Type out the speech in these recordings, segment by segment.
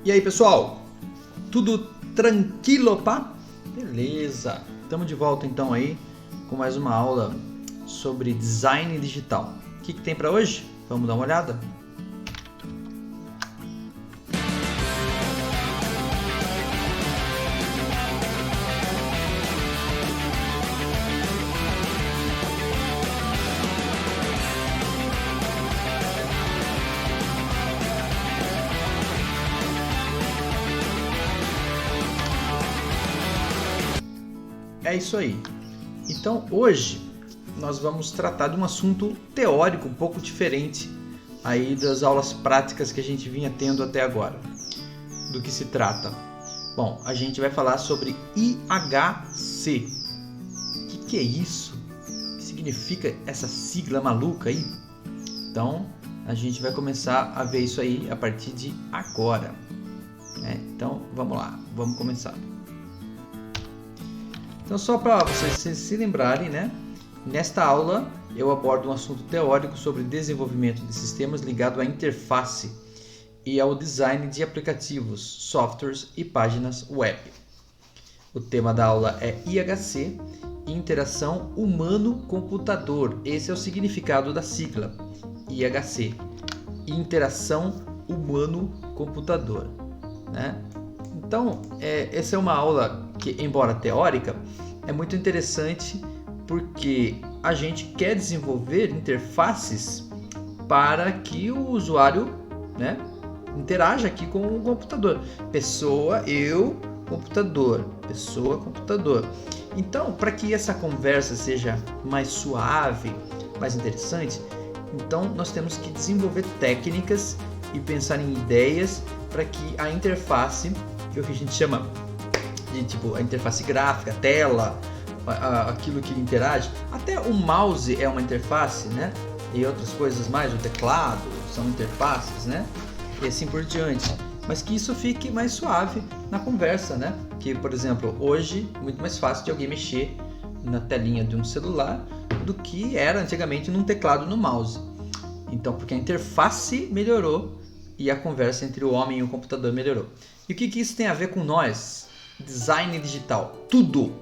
E aí, pessoal? Tudo tranquilo, pá? Beleza. Estamos de volta então aí com mais uma aula sobre design digital. O que tem para hoje? Vamos dar uma olhada? É isso aí. Então hoje nós vamos tratar de um assunto teórico um pouco diferente aí das aulas práticas que a gente vinha tendo até agora. Do que se trata? Bom, a gente vai falar sobre IHC. O que é isso? O que significa essa sigla maluca aí? Então a gente vai começar a ver isso aí a partir de agora. Então vamos lá, vamos começar. Então, só para vocês se lembrarem, nesta aula eu abordo um assunto teórico sobre desenvolvimento de sistemas ligado à interface e ao design de aplicativos, softwares e páginas web. O tema da aula é IHC, Interação Humano-Computador. Esse é o significado da sigla, IHC, Interação Humano-Computador. Então, essa é uma aula que, embora teórica, é muito interessante porque a gente quer desenvolver interfaces para que o usuário interaja aqui com o computador. Pessoa, eu, computador. Pessoa, computador. Então, para que essa conversa seja mais suave, mais interessante, então nós temos que desenvolver técnicas e pensar em ideias para que a interface, que é o que a gente chama de a interface gráfica, a tela, aquilo que interage, até o mouse é uma interface, e outras coisas mais, o teclado são interfaces, e assim por diante. Mas que isso fique mais suave na conversa, Que, por exemplo, hoje é muito mais fácil de alguém mexer na telinha de um celular do que era antigamente num teclado no mouse. Então, porque a interface melhorou e a conversa entre o homem e o computador melhorou. E o que isso tem a ver com nós? Design digital. Tudo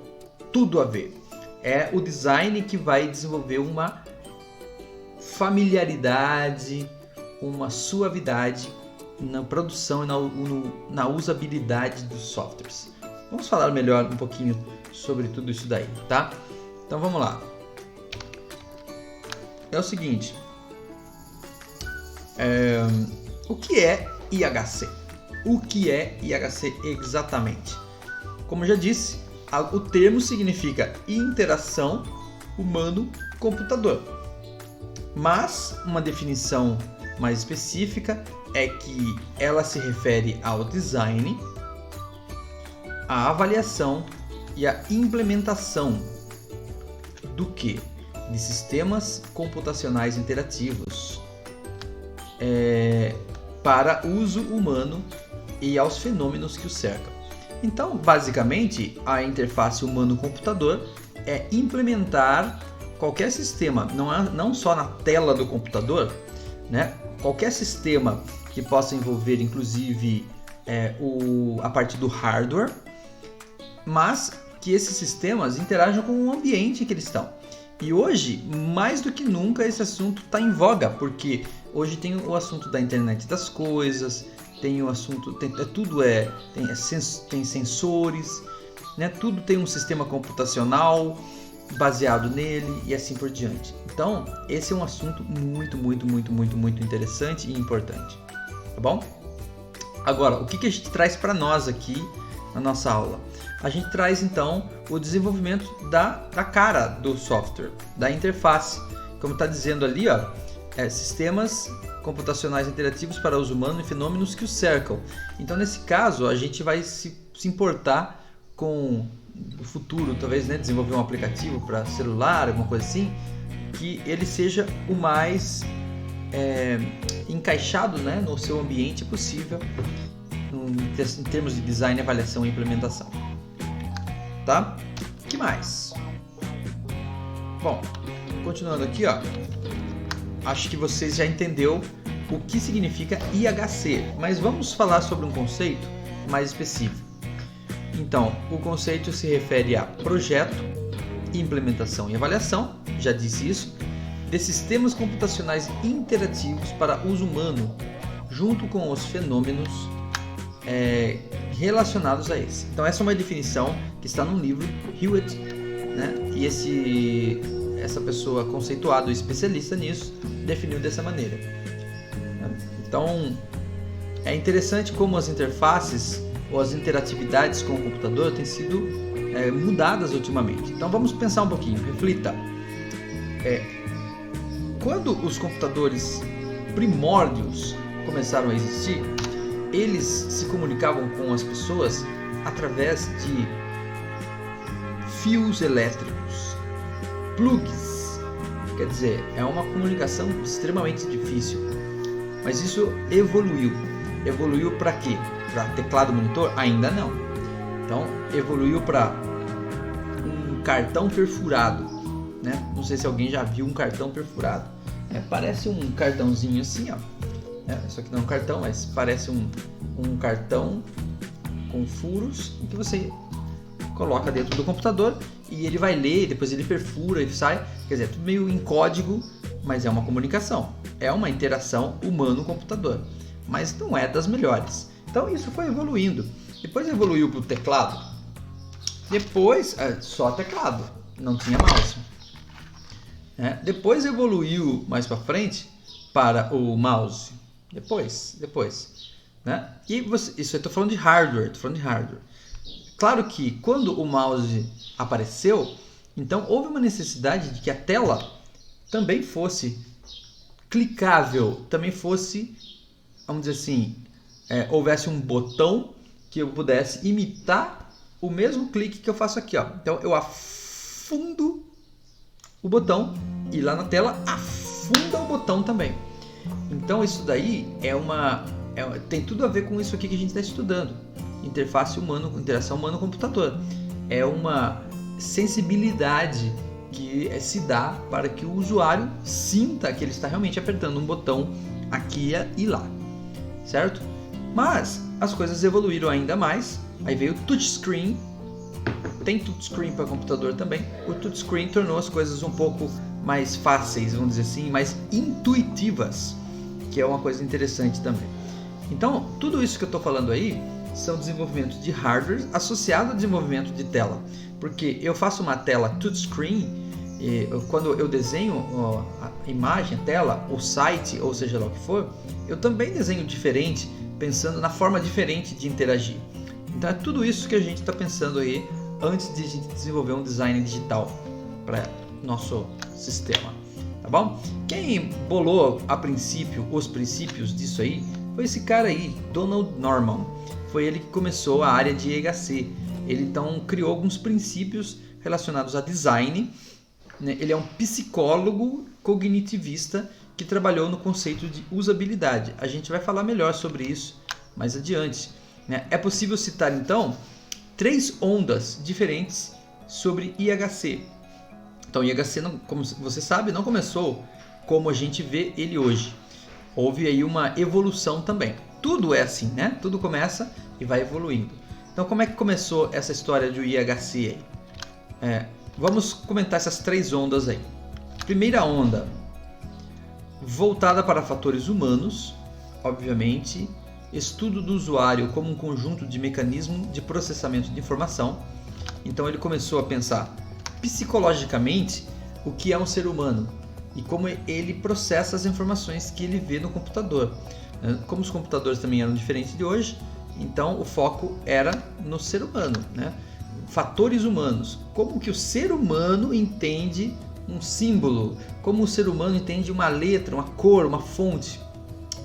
a ver. É o design que vai desenvolver uma familiaridade, uma suavidade na produção e na usabilidade dos softwares. Vamos falar melhor um pouquinho sobre tudo isso daí, tá? Então vamos lá. É o seguinte. O que é IHC? O que é IHC exatamente? Como já disse, o termo significa interação humano-computador. Mas uma definição mais específica é que ela se refere ao design, à avaliação e à implementação do que? De sistemas computacionais interativos para uso humano e aos fenômenos que o cercam. Então, basicamente, a interface humano-computador é implementar qualquer sistema, não só na tela do computador, qualquer sistema que possa envolver, inclusive, a parte do hardware, mas que esses sistemas interajam com o ambiente em que eles estão. E hoje, mais do que nunca, esse assunto está em voga, porque hoje tem o assunto da internet das coisas, tem o assunto, tem sensores, tudo tem um sistema computacional baseado nele e assim por diante. Então, esse é um assunto muito interessante e importante, tá bom? Agora, o que a gente traz para nós aqui na nossa aula? A gente traz então o desenvolvimento da cara do software, da interface, como está dizendo ali, sistemas computacionais interativos para uso humano e fenômenos que o cercam. Então, nesse caso, a gente vai se importar com o futuro, talvez desenvolver um aplicativo para celular, alguma coisa assim, que ele seja o mais encaixado no seu ambiente possível, em termos de design, avaliação e implementação. Tá? O que mais? Bom, continuando aqui, acho que vocês já entenderam o que significa IHC, mas vamos falar sobre um conceito mais específico. Então, o conceito se refere a projeto, implementação e avaliação, já disse isso, de sistemas computacionais interativos para uso humano, junto com os fenômenos relacionados a esse. Então, essa é uma definição que está no livro Hewitt, né? E essa pessoa conceituada, especialista nisso, definiu dessa maneira. Então, é interessante como as interfaces ou as interatividades com o computador têm sido mudadas ultimamente. Então, vamos pensar um pouquinho, reflita. Quando os computadores primórdios começaram a existir, eles se comunicavam com as pessoas através de fios elétricos, plugs. Quer dizer, é uma comunicação extremamente difícil. Mas isso evoluiu. Evoluiu para quê? Para teclado monitor? Ainda não. Então, evoluiu para um cartão perfurado, né? Não sei se alguém já viu um cartão perfurado. Parece um cartãozinho assim, ó. Isso aqui não é um cartão, mas parece um cartão com furos que você coloca dentro do computador e ele vai ler, depois ele perfura e sai. Quer dizer, é tudo meio em código, mas é uma comunicação. É uma interação humano-computador, mas não é das melhores. Então isso foi evoluindo. Depois evoluiu para o teclado. Depois, só teclado, não tinha mouse. Depois evoluiu mais para frente para o mouse. Depois. Né? E isso eu estou falando de hardware. Claro que quando o mouse apareceu, então houve uma necessidade de que a tela também fosse clicável, também fosse, vamos dizer assim, houvesse um botão que eu pudesse imitar o mesmo clique que eu faço aqui, ó. Então eu afundo o botão e lá na tela afunda o botão também. Então isso daí tem tudo a ver com isso aqui que a gente está estudando. Interface humano, interação humano-computador. É uma sensibilidade que se dá para que o usuário sinta que ele está realmente apertando um botão aqui e lá, certo? Mas as coisas evoluíram ainda mais. Aí veio o touchscreen. Tem touchscreen para computador também. O touchscreen tornou as coisas um pouco mais fáceis, vamos dizer assim, mais intuitivas, que é uma coisa interessante também. Então, tudo isso que eu estou falando aí são desenvolvimentos de hardware associado ao desenvolvimento de tela. Porque eu faço uma tela touchscreen, e quando eu desenho a imagem, a tela, o site, ou seja lá o que for, eu também desenho diferente, pensando na forma diferente de interagir. Então é tudo isso que a gente está pensando aí antes de a gente desenvolver um design digital para nosso sistema, tá bom? Quem bolou a princípio os princípios disso aí foi esse cara aí, Donald Norman. Foi ele que começou a área de IHC. Ele então criou alguns princípios relacionados a design, né? Ele é um psicólogo cognitivista que trabalhou no conceito de usabilidade. A gente vai falar melhor sobre isso mais adiante, né? É possível citar então 3 ondas diferentes sobre IHC. Então, IHC, como você sabe, não começou como a gente vê ele hoje. Houve aí uma evolução também. Tudo é assim, né? Tudo começa e vai evoluindo. Então, como é que começou essa história do IHC aí? Vamos comentar essas 3 ondas aí. Primeira onda, voltada para fatores humanos, obviamente, estudo do usuário como um conjunto de mecanismos de processamento de informação. Então, ele começou a pensar psicologicamente o que é um ser humano e como ele processa as informações que ele vê no computador. Como os computadores também eram diferentes de hoje, então o foco era no ser humano, né? Fatores humanos, como que o ser humano entende um símbolo, como o ser humano entende uma letra, uma cor, uma fonte.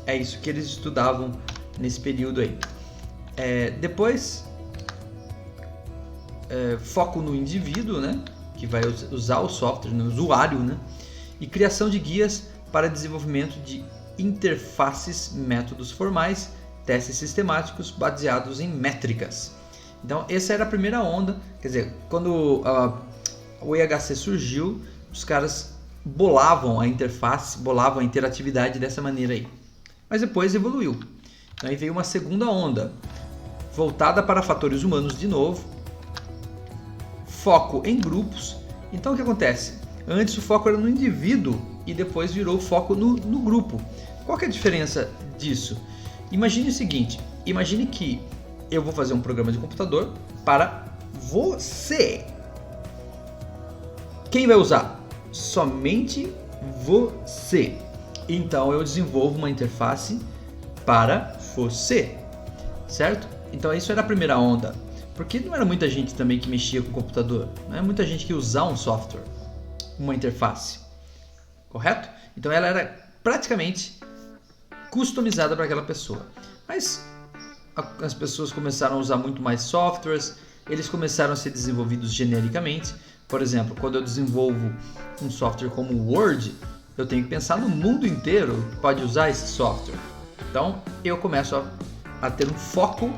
É isso que eles estudavam nesse período aí. Depois, foco no indivíduo, né? Que vai usar o software, no usuário, né? E criação de guias para desenvolvimento de interfaces, métodos formais, testes sistemáticos baseados em métricas. Então, essa era a primeira onda. Quer dizer, quando o IHC surgiu, os caras bolavam a interface, bolavam a interatividade dessa maneira aí. mas depois evoluiu. Aí veio uma segunda onda, voltada para fatores humanos de novo, foco em grupos. Então o que acontece? Antes o foco era no indivíduo e depois virou foco no grupo. Qual que é a diferença disso? Imagine o seguinte, imagine que eu vou fazer um programa de computador para você. Quem vai usar? Somente você. Então eu desenvolvo uma interface para você, certo? Então isso era a primeira onda, porque não era muita gente também que mexia com o computador, não era muita gente que usava um software, uma interface, correto? Então ela era praticamente customizada para aquela pessoa, mas as pessoas começaram a usar muito mais softwares, eles começaram a ser desenvolvidos genericamente. Por exemplo, quando eu desenvolvo um software como o Word, eu tenho que pensar no mundo inteiro que pode usar esse software. Então eu começo a ter um foco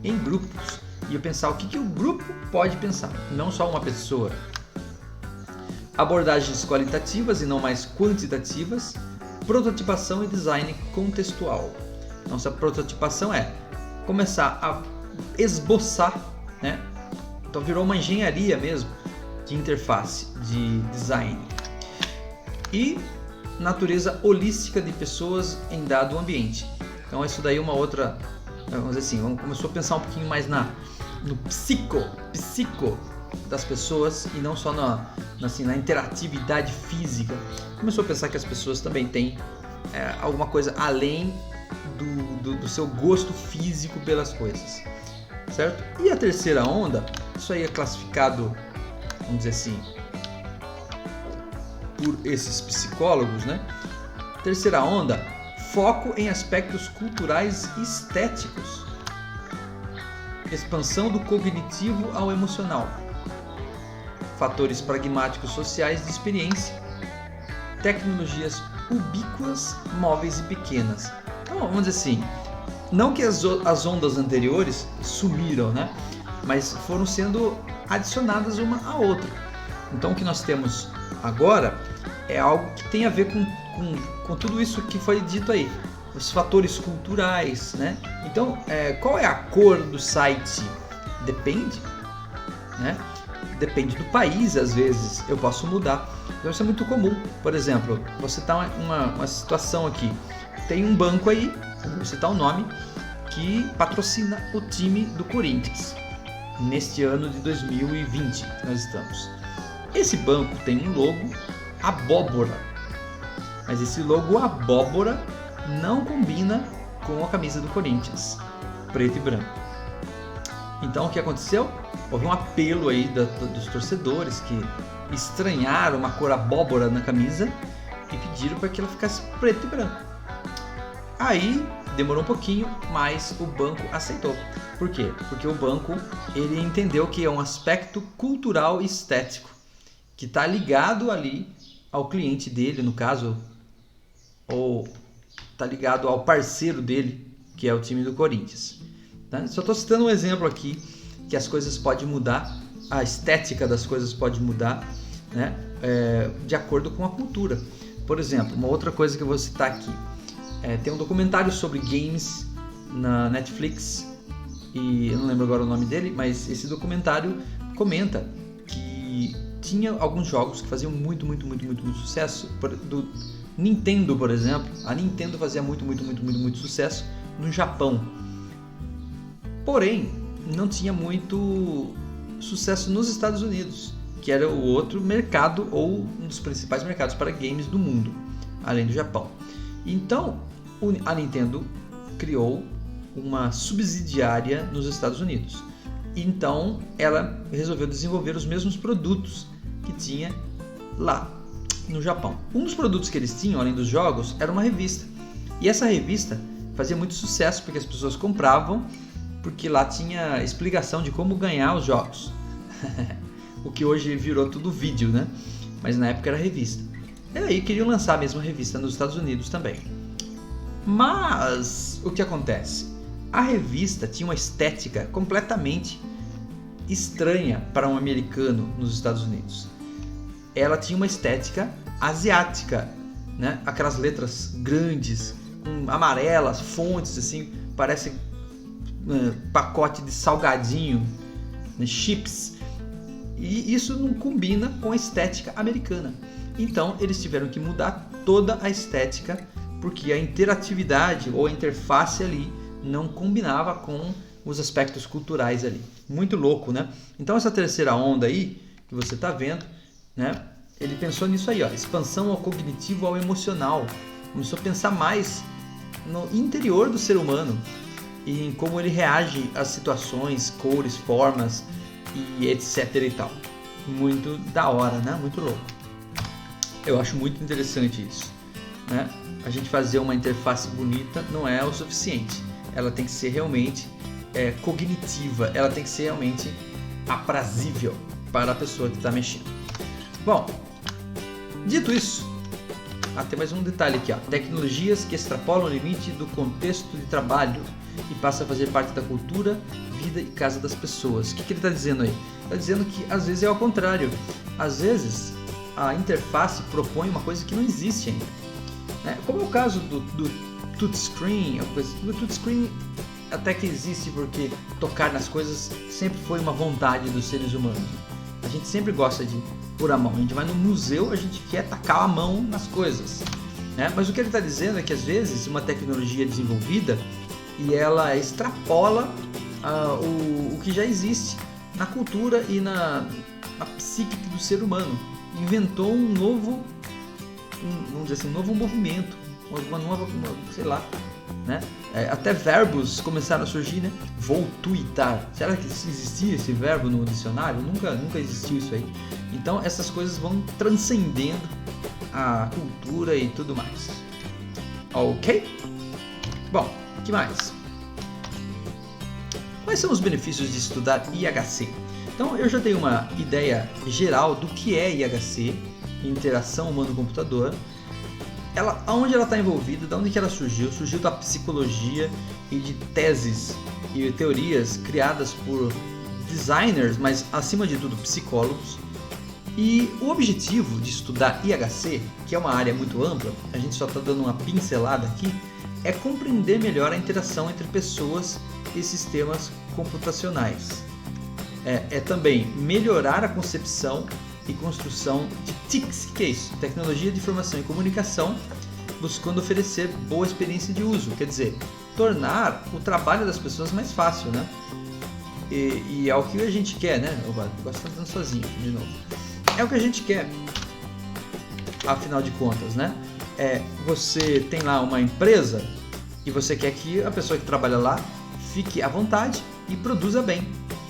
em grupos e eu pensar o que o grupo pode pensar, não só uma pessoa. Abordagens qualitativas e não mais quantitativas, prototipação e design contextual. Nossa prototipação é começar a esboçar, né? Então virou uma engenharia mesmo de interface, de design. E natureza holística de pessoas em dado ambiente. Então isso daí é uma outra, vamos dizer assim, começou a pensar um pouquinho mais no psico das pessoas e não só na interatividade física. Começou a pensar que as pessoas também têm alguma coisa além do seu gosto físico pelas coisas, certo? E a terceira onda, isso aí é classificado, vamos dizer assim, por esses psicólogos, né? Terceira onda, foco em aspectos culturais e estéticos. Expansão do cognitivo ao emocional. Fatores pragmáticos sociais de experiência. Tecnologias ubíquas, móveis e pequenas. Então, vamos dizer assim, não que as ondas anteriores sumiram, né? Mas foram sendo adicionadas uma à outra. Então o que nós temos agora é algo que tem a ver com tudo isso que foi dito aí, os fatores culturais, né? Então, qual é a cor do site? Depende, né? Depende do país, às vezes eu posso mudar. Então isso é muito comum. Por exemplo, você está uma situação aqui, tem um banco aí, vou citar o nome, que patrocina o time do Corinthians neste ano de 2020 que nós estamos. Esse banco tem um logo abóbora, mas esse logo abóbora não combina com a camisa do Corinthians, preto e branco. Então o que aconteceu? Houve um apelo aí dos torcedores que estranharam uma cor abóbora na camisa e pediram para que ela ficasse preto e branco. Aí demorou um pouquinho, mas o banco aceitou. Por quê? Porque o banco ele entendeu que é um aspecto cultural e estético que está ligado ali ao cliente dele, no caso, ou está ligado ao parceiro dele, que é o time do Corinthians. Tá? Só estou citando um exemplo aqui, que as coisas podem mudar, a estética das coisas pode mudar, né? De acordo com a cultura. Por exemplo, uma outra coisa que eu vou citar aqui, tem um documentário sobre games na Netflix, e eu não lembro agora o nome dele, mas esse documentário comenta que tinha alguns jogos que faziam muito sucesso. Do Nintendo, por exemplo, a Nintendo fazia muito sucesso no Japão. Porém, não tinha muito sucesso nos Estados Unidos, que era o outro mercado ou um dos principais mercados para games do mundo, além do Japão. Então, a Nintendo criou uma subsidiária nos Estados Unidos. Então, ela resolveu desenvolver os mesmos produtos que tinha lá no Japão. Um dos produtos que eles tinham, além dos jogos, era uma revista. E essa revista fazia muito sucesso porque as pessoas compravam, porque lá tinha explicação de como ganhar os jogos. O que hoje virou tudo vídeo, né? Mas na época era revista. E aí queriam lançar a mesma revista nos Estados Unidos também. Mas o que acontece? A revista tinha uma estética completamente estranha para um americano nos Estados Unidos. Ela tinha uma estética asiática, né? Aquelas letras grandes, com amarelas, fontes assim, parece pacote de salgadinho, né, chips. E isso não combina com a estética americana. Então eles tiveram que mudar toda a estética, porque a interatividade ou a interface ali não combinava com os aspectos culturais ali. Muito louco, né? Então essa terceira onda aí, que você está vendo, né? Ele pensou nisso aí, ó, expansão ao cognitivo, ao emocional. Começou a pensar mais no interior do ser humano e em como ele reage às situações, cores, formas e etc e tal. Muito da hora, né? Muito louco. Eu acho muito interessante isso, né? A gente fazer uma interface bonita não é o suficiente. Ela tem que ser realmente cognitiva, ela tem que ser realmente aprazível para a pessoa que está mexendo. Bom, dito isso, tem mais um detalhe aqui, ó. Tecnologias que extrapolam o limite do contexto de trabalho e passam a fazer parte da cultura, vida e casa das pessoas. O que ele está dizendo aí? Está dizendo que às vezes é ao contrário. Às vezes a interface propõe uma coisa que não existe ainda, né? Como é o caso do touchscreen. O touchscreen até que existe porque tocar nas coisas sempre foi uma vontade dos seres humanos. A gente sempre gosta de pôr a mão. A gente vai no museu, a gente quer tacar a mão nas coisas, né? Mas o que ele está dizendo é que às vezes uma tecnologia é desenvolvida e ela extrapola o que já existe na cultura e na psique do ser humano. Inventou um novo, vamos dizer assim, um novo movimento, uma nova, sei lá, né? Até verbos começaram a surgir, né? Vou tuitar. Será que existia esse verbo no dicionário? Nunca existiu isso aí. Então essas coisas vão transcendendo a cultura e tudo mais. Ok? Bom, o que mais? Quais são os benefícios de estudar IHC? Então eu já dei uma ideia geral do que é IHC, interação humano-computador. Aonde ela está envolvida, de onde que ela surgiu? Surgiu da psicologia e de teses e teorias criadas por designers, mas acima de tudo psicólogos. E o objetivo de estudar IHC, que é uma área muito ampla, a gente só está dando uma pincelada aqui, é compreender melhor a interação entre pessoas e sistemas computacionais. É também melhorar a concepção e construção de TICs, que é isso? Tecnologia de Informação e Comunicação, buscando oferecer boa experiência de uso, quer dizer, tornar o trabalho das pessoas mais fácil, né? E é o que a gente quer, né? Eu gosto de estar andando sozinho aqui de novo. É o que a gente quer, afinal de contas, né? Você tem lá uma empresa e você quer que a pessoa que trabalha lá fique à vontade e produza bem.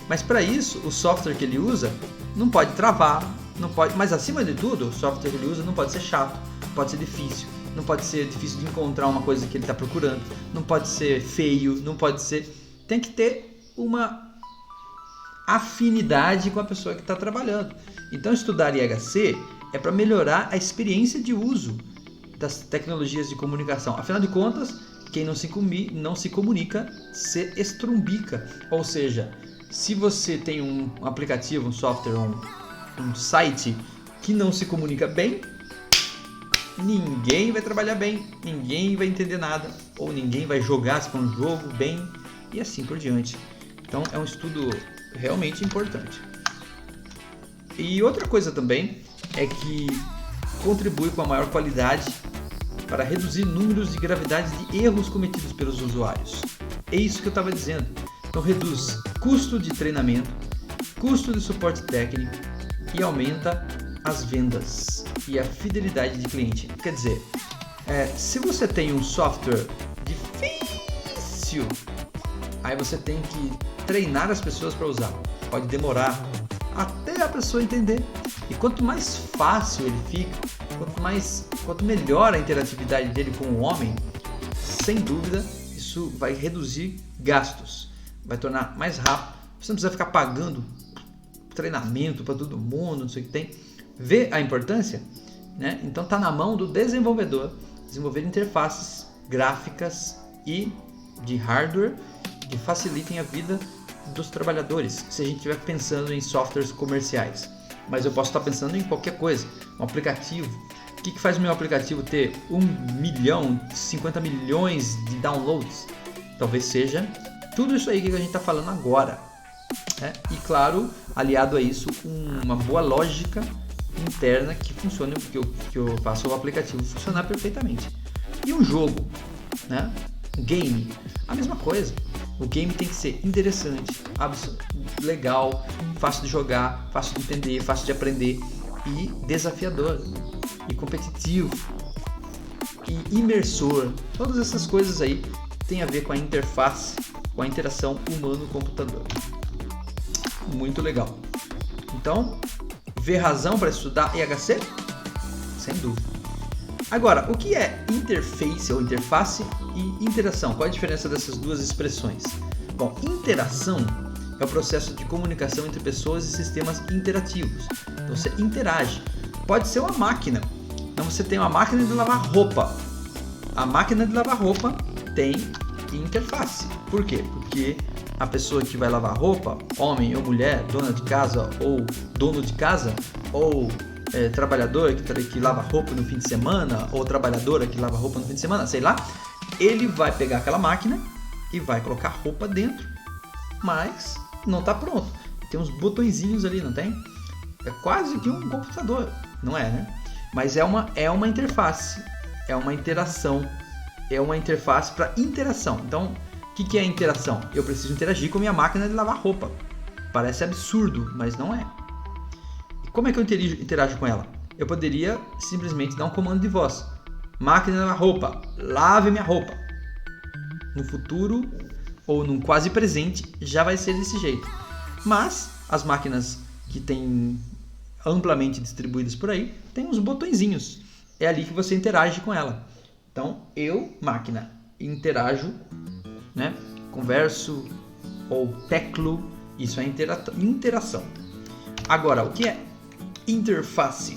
Mas para isso, o software que ele usa não pode travar, não pode, mas acima de tudo, o software que ele usa não pode ser chato, não pode ser difícil, não pode ser difícil de encontrar uma coisa que ele está procurando, não pode ser feio, não pode ser... Tem que ter uma afinidade com a pessoa que está trabalhando. Então estudar IHC é para melhorar a experiência de uso das tecnologias de comunicação. Afinal de contas, quem não se comunica se estrumbica. Ou seja, se você tem um aplicativo, um software, um site que não se comunica bem, ninguém vai trabalhar bem, ninguém vai entender nada, ou ninguém vai jogar se for um jogo bem, e assim por diante. Então é um estudo realmente importante. E outra coisa também é que contribui com a maior qualidade para reduzir números de gravidade de erros cometidos pelos usuários. É isso que eu estava dizendo. Então reduz custo de treinamento, custo de suporte técnico e aumenta as vendas e a fidelidade de cliente. Quer dizer, se você tem um software difícil, aí você tem que treinar as pessoas para usar. Pode demorar até a pessoa entender. E quanto mais fácil ele fica, quanto melhor a interatividade dele com o homem, sem dúvida, isso vai reduzir gastos, vai tornar mais rápido. Você não precisa ficar pagando treinamento para todo mundo, não sei o que tem. Vê a importância, né? Então está na mão do desenvolvedor desenvolver interfaces gráficas e de hardware que facilitem a vida dos trabalhadores, se a gente estiver pensando em softwares comerciais. Mas eu posso estar pensando em qualquer coisa, um aplicativo, O que faz o meu aplicativo ter 1 milhão, 50 milhões de downloads? Talvez seja tudo isso aí que a gente está falando agora. Né? E claro, aliado a isso, uma boa lógica interna que funcione, que eu faça o aplicativo funcionar perfeitamente. E um jogo, né? Um game, a mesma coisa. O game tem que ser interessante, legal, fácil de jogar, fácil de entender, fácil de aprender e desafiador, e competitivo, e imersor. Todas essas coisas aí têm a ver com a interface, com a interação humano-computador. Muito legal. Então, vê razão para estudar IHC? Sem dúvida. Agora, o que é interface ou interface e interação? Qual é a diferença dessas duas expressões? Bom, interação é o processo de comunicação entre pessoas e sistemas interativos. Então, você interage. Pode ser uma máquina. Então, você tem uma máquina de lavar roupa. A máquina de lavar roupa tem interface. Por quê? Porque a pessoa que vai lavar roupa, homem ou mulher, dona de casa ou dono de casa, ou trabalhador que lava roupa no fim de semana, ou trabalhadora que lava roupa no fim de semana, sei lá, ele vai pegar aquela máquina e vai colocar roupa dentro, mas não está pronto. Tem uns botõezinhos ali, não tem? É quase que um computador, não é, né? Mas é uma interface, é uma interação, é uma interface para interação. Então, o que é interação? Eu preciso interagir com a minha máquina de lavar roupa. Parece absurdo, mas não é. Como é que eu interajo com ela? Eu poderia simplesmente dar um comando de voz. Máquina de lavar roupa, lave minha roupa. No futuro, ou num quase presente, já vai ser desse jeito. Mas as máquinas que tem amplamente distribuídas por aí, tem uns botõezinhos. É ali que você interage com ela. Então, eu, máquina, interajo, né? Converso ou teclo, isso é interação. Agora, o que é interface?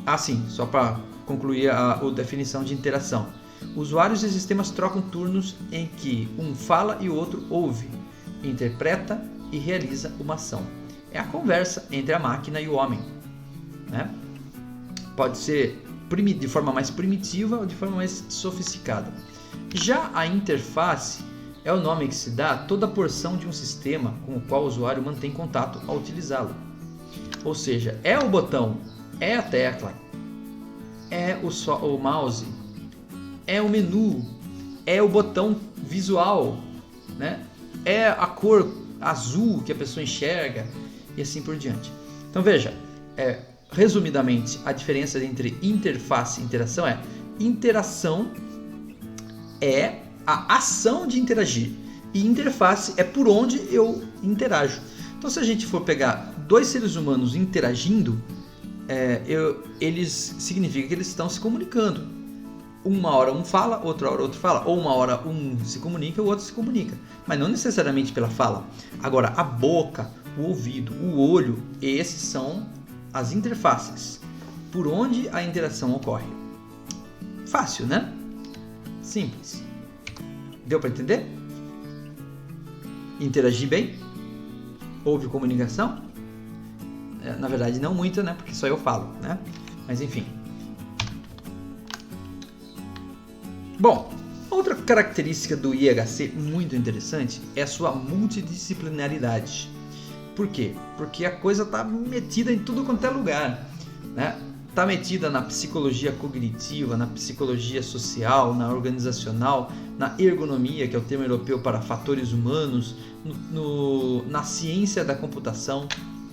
Assim, só para concluir a definição de interação. Usuários e sistemas trocam turnos em que um fala e o outro ouve, interpreta e realiza uma ação. É a conversa entre a máquina e o homem, né? Pode ser de forma mais primitiva ou de forma mais sofisticada. Já a interface é o nome que se dá a toda porção de um sistema com o qual o usuário mantém contato ao utilizá-lo. Ou seja, é o botão, é a tecla, é o mouse, é o menu, é o botão visual, né? É a cor azul que a pessoa enxerga e assim por diante. Então veja, resumidamente, a diferença entre interface e interação é: interação é a ação de interagir e interface é por onde eu interajo. Então, se a gente for pegar dois seres humanos interagindo, eles significa que eles estão se comunicando. Uma hora um fala, outra hora outro fala, ou uma hora um se comunica, o outro se comunica, mas não necessariamente pela fala. Agora, a boca, o ouvido, o olho, esses são as interfaces, por onde a interação ocorre. Fácil, né? Simples. Deu para entender? Interagir bem? Houve comunicação? Na verdade, não muito, né? Porque só eu falo, né? Mas enfim. Bom, outra característica do IHC muito interessante é a sua multidisciplinaridade. Por quê? Porque a coisa está metida em tudo quanto é lugar, né? Está metida na psicologia cognitiva, na psicologia social, na organizacional, na ergonomia, que é o termo europeu para fatores humanos, na ciência da computação.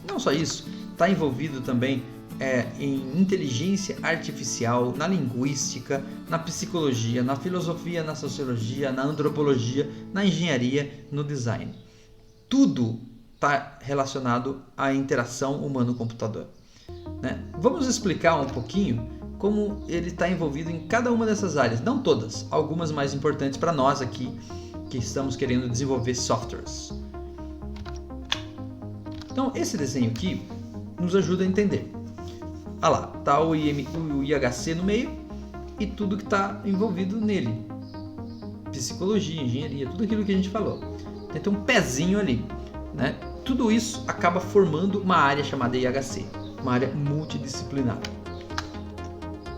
Não só isso, está envolvido também em inteligência artificial, na linguística, na psicologia, na filosofia, na sociologia, na antropologia, na engenharia, no design. Tudo está relacionado à interação humano-computador. Né? Vamos explicar um pouquinho como ele está envolvido em cada uma dessas áreas, não todas, algumas mais importantes para nós aqui que estamos querendo desenvolver softwares. Então esse desenho aqui nos ajuda a entender. Olha lá, está o IHC no meio e tudo que está envolvido nele. Psicologia, engenharia, tudo aquilo que a gente falou. Tem um pezinho ali, né? Tudo isso acaba formando uma área chamada IHC, uma área multidisciplinar.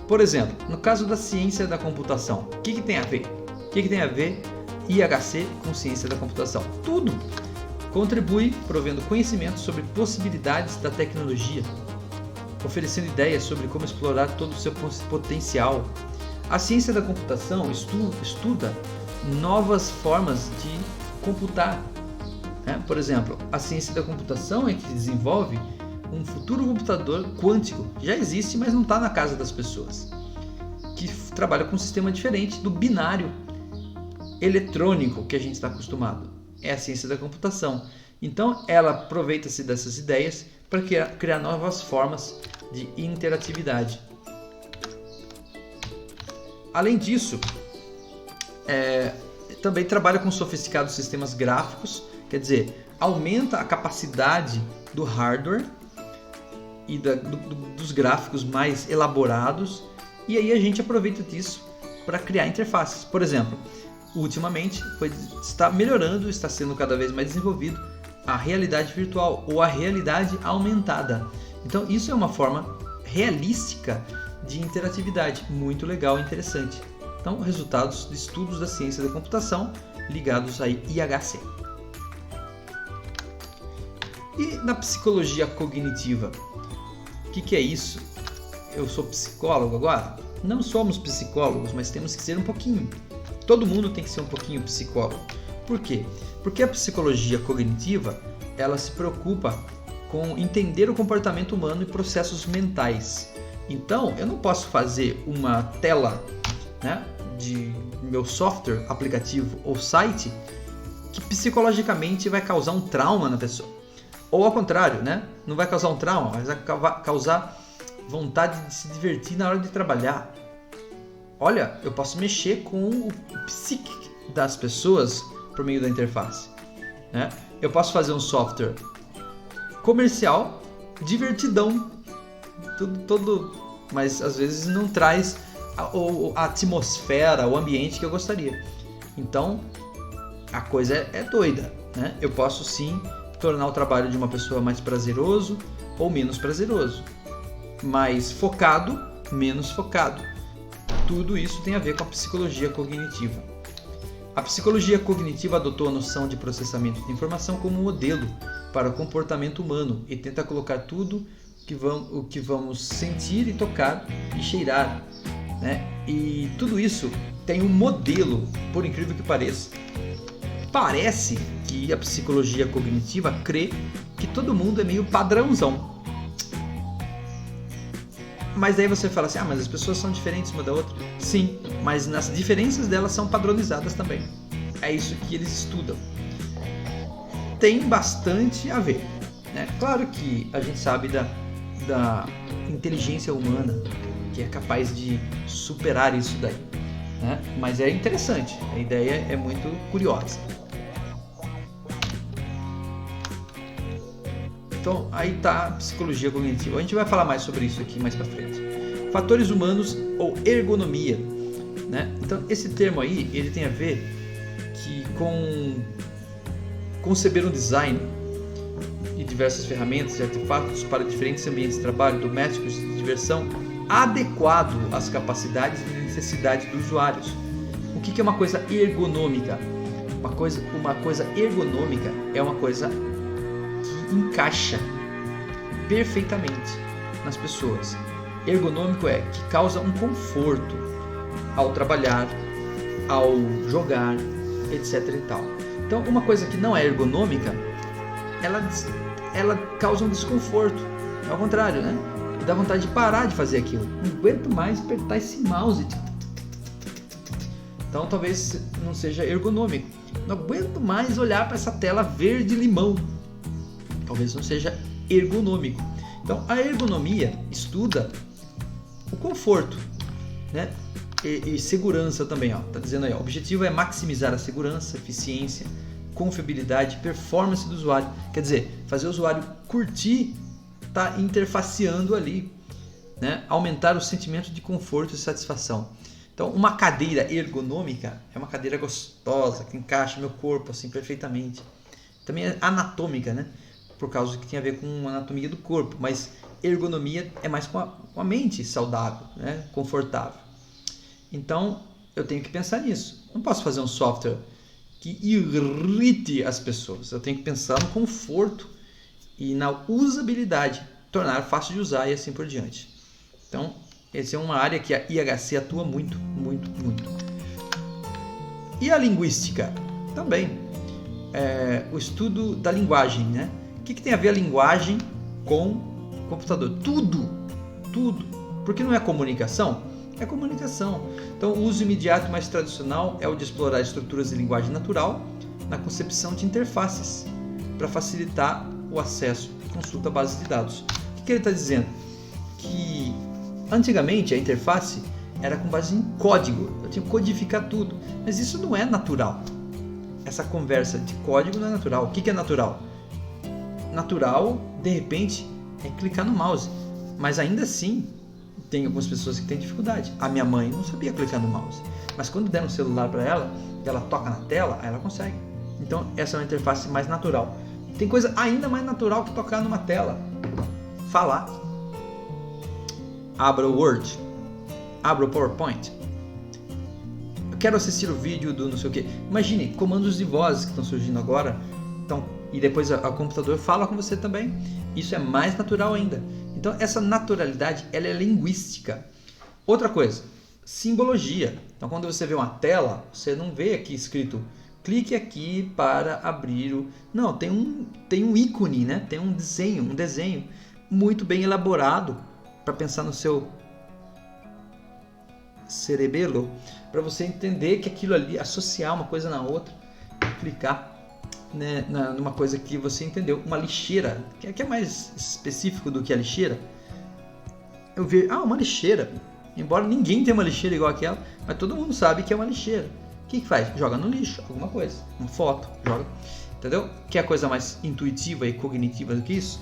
Por exemplo, no caso da ciência da computação, o que tem a ver? O que tem a ver IHC com ciência da computação? Tudo! Contribui provendo conhecimento sobre possibilidades da tecnologia, oferecendo ideias sobre como explorar todo o seu potencial. A ciência da computação estuda novas formas de computar. Por exemplo, a ciência da computação é que desenvolve um futuro computador quântico. Já existe, mas não está na casa das pessoas. Que trabalha com um sistema diferente do binário eletrônico que a gente está acostumado. É a ciência da computação. Então, ela aproveita-se dessas ideias para criar novas formas de interatividade. Além disso, também trabalha com sofisticados sistemas gráficos, quer dizer, aumenta a capacidade do hardware e dos gráficos mais elaborados, e aí a gente aproveita disso para criar interfaces. Por exemplo, ultimamente está melhorando, está sendo cada vez mais desenvolvido a realidade virtual ou a realidade aumentada. Então isso é uma forma realística de interatividade, muito legal e interessante. Então, resultados de estudos da ciência da computação ligados a IHC. E na psicologia cognitiva, o que é isso? Eu sou psicólogo agora? Não somos psicólogos, mas temos que ser um pouquinho. Todo mundo tem que ser um pouquinho psicólogo. Por quê? Porque a psicologia cognitiva, ela se preocupa com entender o comportamento humano e processos mentais. Então, eu não posso fazer uma tela, de meu software, aplicativo ou site que psicologicamente vai causar um trauma na pessoa. Ou ao contrário, não vai causar um trauma, mas vai causar vontade de se divertir na hora de trabalhar. Olha, eu posso mexer com o psique das pessoas por meio da interface. Eu posso fazer um software comercial, divertidão, mas às vezes não traz a atmosfera, o ambiente que eu gostaria. Então, a coisa é doida. Eu posso sim tornar o trabalho de uma pessoa mais prazeroso ou menos prazeroso, mais focado, menos focado. Tudo isso tem a ver com a psicologia cognitiva. A psicologia cognitiva adotou a noção de processamento de informação como modelo para o comportamento humano e tenta colocar tudo o que vamos sentir e tocar e cheirar. E tudo isso tem um modelo, por incrível que pareça. Parece que a psicologia cognitiva crê que todo mundo é meio padrãozão. Mas aí você fala assim, mas as pessoas são diferentes uma da outra. Sim, mas nas diferenças delas são padronizadas também. É isso que eles estudam. Tem bastante a ver. Claro que a gente sabe da inteligência humana, que é capaz de superar isso daí. Mas é interessante, a ideia é muito curiosa. Então, aí está a psicologia cognitiva. A gente vai falar mais sobre isso aqui mais para frente. Fatores humanos ou ergonomia. Então, esse termo aí, ele tem a ver com conceber um design e diversas ferramentas e artefatos para diferentes ambientes de trabalho, domésticos e de diversão, adequado às capacidades e necessidades dos usuários. O que é uma coisa ergonômica? Uma coisa ergonômica é uma coisa que encaixa perfeitamente nas pessoas. Ergonômico é que causa um conforto ao trabalhar, ao jogar, etc. e tal. Então, uma coisa que não é ergonômica, ela causa um desconforto. Ao contrário, dá vontade de parar de fazer aquilo. Não aguento mais apertar esse mouse. Então, talvez não seja ergonômico. Não aguento mais olhar para essa tela verde-limão. Talvez não seja ergonômico. Então, a ergonomia estuda o conforto, e segurança também. Tá dizendo aí, o objetivo é maximizar a segurança, eficiência, confiabilidade, performance do usuário. Quer dizer, fazer o usuário curtir, tá interfaceando ali, aumentar o sentimento de conforto e satisfação. Então, uma cadeira ergonômica é uma cadeira gostosa, que encaixa no meu corpo assim perfeitamente. Também é anatômica, por causa que tem a ver com a anatomia do corpo, mas ergonomia é mais com a mente saudável, né? Confortável. Então, eu tenho que pensar nisso. Não posso fazer um software que irrite as pessoas. Eu tenho que pensar no conforto e na usabilidade, tornar fácil de usar e assim por diante. Então, essa é uma área que a IHC atua muito, muito, muito. E a linguística? Também. O estudo da linguagem, né? O que tem a ver a linguagem com o computador? Tudo. Porque não é comunicação? É comunicação. Então, o uso imediato mais tradicional é o de explorar estruturas de linguagem natural na concepção de interfaces, para facilitar o acesso e consulta a bases de dados. O que ele está dizendo? Que antigamente a interface era com base em código, eu tinha que codificar tudo, mas isso não é natural. Essa conversa de código não é natural. O que é natural? Natural, de repente, é clicar no mouse, mas ainda assim tem algumas pessoas que têm dificuldade. A minha mãe não sabia clicar no mouse, mas quando der um celular para ela, e ela toca na tela, aí ela consegue. Então essa é uma interface mais natural. Tem coisa ainda mais natural que tocar numa tela. Falar. Abra o Word. Abra o PowerPoint. Eu quero assistir o vídeo do não sei o que. Imagine, comandos de voz que estão surgindo agora. Então, e depois o computador fala com você também. Isso é mais natural ainda. Então, essa naturalidade, ela é linguística. Outra coisa, simbologia. Então, quando você vê uma tela, você não vê aqui escrito clique aqui para abrir o... Não, tem um ícone, né? Tem um desenho muito bem elaborado para pensar no seu cerebelo, para você entender que aquilo ali, associar uma coisa na outra, clicar, né, numa coisa que você entendeu. Uma lixeira, que é mais específico do que a lixeira. Eu vi, uma lixeira, embora ninguém tenha uma lixeira igual aquela, mas todo mundo sabe que é uma lixeira. O que faz? Joga no lixo, alguma coisa, uma foto, joga, entendeu? Quer coisa mais intuitiva e cognitiva do que isso?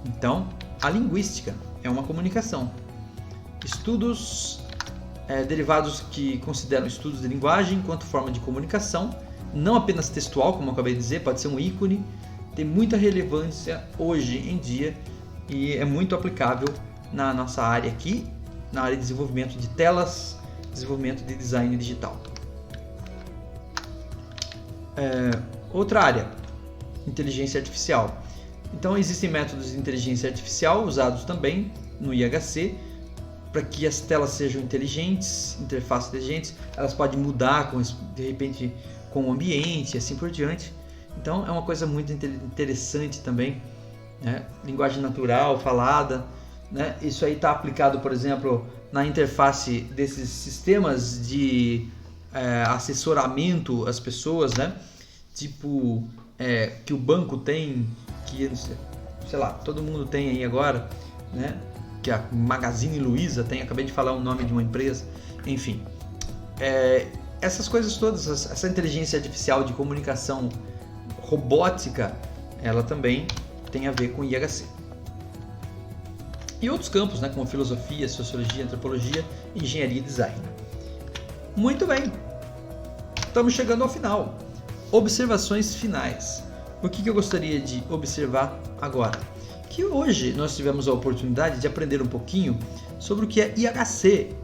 Então, a linguística é uma comunicação. Estudos derivados que consideram estudos de linguagem enquanto forma de comunicação, não apenas textual, como eu acabei de dizer, pode ser um ícone, tem muita relevância hoje em dia e é muito aplicável na nossa área aqui, na área de desenvolvimento de telas, desenvolvimento de design digital. Outra área, inteligência artificial. Então existem métodos de inteligência artificial usados também no IHC para que as telas sejam inteligentes, interfaces inteligentes. Elas podem mudar de repente com o ambiente e assim por diante. Então é uma coisa muito interessante também, né? Linguagem natural, falada, né? Isso aí está aplicado, por exemplo, na interface desses sistemas de assessoramento às pessoas, né? Tipo que o banco tem, que sei lá, todo mundo tem aí agora, né? Que a Magazine Luiza tem, acabei de falar o nome de uma empresa, enfim. Essas coisas todas, essa inteligência artificial de comunicação robótica, ela também tem a ver com IHC. E outros campos, né, como filosofia, sociologia, antropologia, engenharia e design. Muito bem, estamos chegando ao final. Observações finais. O que eu gostaria de observar agora? Que hoje nós tivemos a oportunidade de aprender um pouquinho sobre o que é IHC,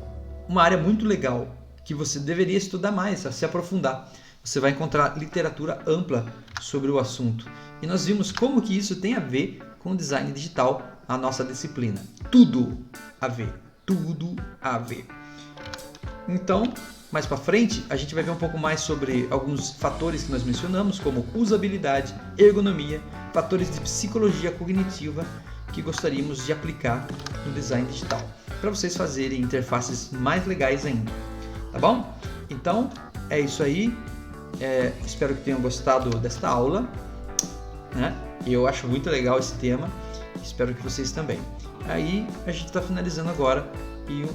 uma área muito legal que você deveria estudar mais, se aprofundar. Você vai encontrar literatura ampla sobre o assunto. E nós vimos como que isso tem a ver com o design digital, a nossa disciplina. Tudo a ver, tudo a ver. Então, mais para frente, a gente vai ver um pouco mais sobre alguns fatores que nós mencionamos, como usabilidade, ergonomia, fatores de psicologia cognitiva que gostaríamos de aplicar no design digital, para vocês fazerem interfaces mais legais ainda. Tá bom? Então, é isso aí. Espero que tenham gostado desta aula, né? Eu acho muito legal esse tema. Espero que vocês também. Aí, a gente está finalizando agora e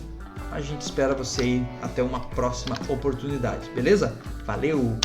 a gente espera você até uma próxima oportunidade, beleza? Valeu!